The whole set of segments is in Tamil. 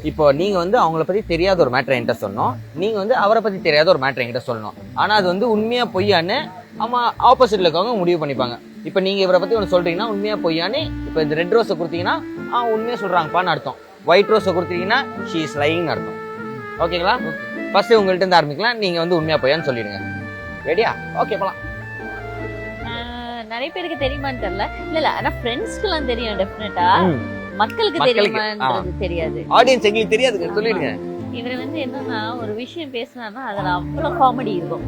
இப்போ நீங்க வந்து அவங்கள பத்தி தெரியாத ஒரு மேட்டர் என்கிட்ட சொன்னோம், நீங்க வந்து அவரை பத்தி தெரியாத ஒரு மேட்டர் என்கிட்ட சொல்லணும். ஆனா அது வந்து உண்மையா பொய்யான்னு ஆமா ஆப்போசிட்ல இருக்கவங்க முடிவு பண்ணிப்பாங்க. இப்போ நீங்க இவரை பத்தி ஒன்று சொல்றீங்கன்னா உண்மையா பொய்யான்னு, இப்போ இந்த ரெட் ரோஸை கொடுத்தீங்கன்னா உண்மையா சொல்றாங்கப்பான்னு அர்த்தம். ஒயிட் ரோஸை கொடுத்தீங்கன்னா ஷீ இஸ் லையிங் அர்த்தம். ஓகேங்களா? ஃபர்ஸ்ட் உங்கள்கிட்ட இருந்து ஆரம்பிக்கலாம். நீங்க வந்து உண்மையா பொய்யான்னு சொல்லிடுங்க. ரெடியா? ஓகே போலாம். நிறைய பேருக்கு தெரியுமான்னு தெரியல. இல்ல ஆனா ஃப்ரெண்ட்ஸ்க்குலாம் தெரியும் டெஃபினட்டா. மக்களுக்கு தெரியுமான்றது தெரியாது. ஆடியன்ஸ் எங்களுக்கு தெரியாதுங்க, சொல்லிடுங்க. இவர் வந்து என்னன்னா ஒரு விஷயம் பேசினாருன்னா அதுல அவ்வளவு காமெடி இருக்கும்.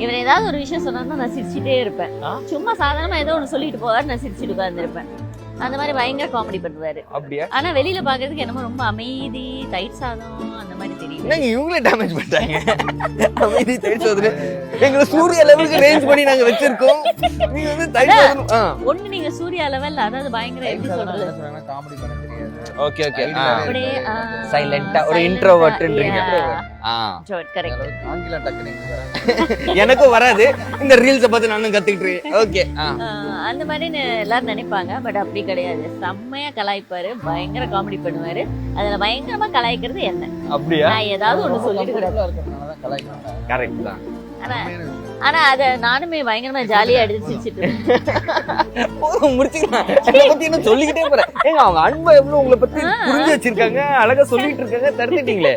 இவர் ஏதாவது ஒரு விஷயம் சொன்னாருன்னா நான் சிரிச்சுட்டே இருப்பேன். சும்மா சாதாரணமா ஏதோ ஒண்ணு சொல்லிட்டு போவாரு, நான் சிரிச்சுட்டு உட்கார்ந்துருப்பேன். அந்த மாதிரி பயங்கர காமெடி பண்ணுவாரு. அப்படியா? ஆனா வெளியில பாக்குறதுக்கு என்னமோ ரொம்ப அமைதி, டைட் சாதம் அந்த மாதிரி தெரியும். என்னங்க இவங்களே டேமேஜ் பண்ணிட்டாங்க. அமைதி டைட் சாதம் எங்களை சூர்யா லெவலுக்கு ரேஞ்ச் பண்ணி நாங்க வச்சிருக்கோம். நீங்க வந்து டைட் சாதம் ஒண்ணு நீங்க சூர்யா லெவல், அதாவது பயங்கர எப்படி சொல்றது, காமெடி பண்ண தெரியாது. Okay okay. அப்படியே சைலண்டா ஒரு இன்ட்ரோவர்ட்ன்றீங்க. கரெக்ட். ஆங்கிலம் டக்குனு எனக்கும் வராது. இந்த ரீல்ஸ பார்த்து நானும் கத்துக்கிட்டு. ஓகே. அந்த மாதிரி எல்லாரும் நினைப்பாங்க. பட் அப்படி கிடையாது. செம்மையா கலாய்ப்பாரு, பயங்கர காமெடி பண்ணுவாரு. அதுல பயங்கரமா கலாய்க்கிறது என்ன. அப்படியா? நான் ஏதாவது ஒண்ணு சொல்லிட்டு கரெக்ட் தான். ஆனா அத நானுமே பயங்கரமா ஜாலியா எடுத்து சிரிச்சிட்டு முடிச்சுக்கலாம். என்னை பத்தி என்ன சொல்லிக்கிட்டே போறேன். ஏங்க அவங்க அன்பை எவ்வளவு உங்களை பத்தி புரிஞ்சு வச்சிருக்காங்க, அழகா சொல்லிட்டு இருக்காங்க, தடுத்துட்டீங்களே.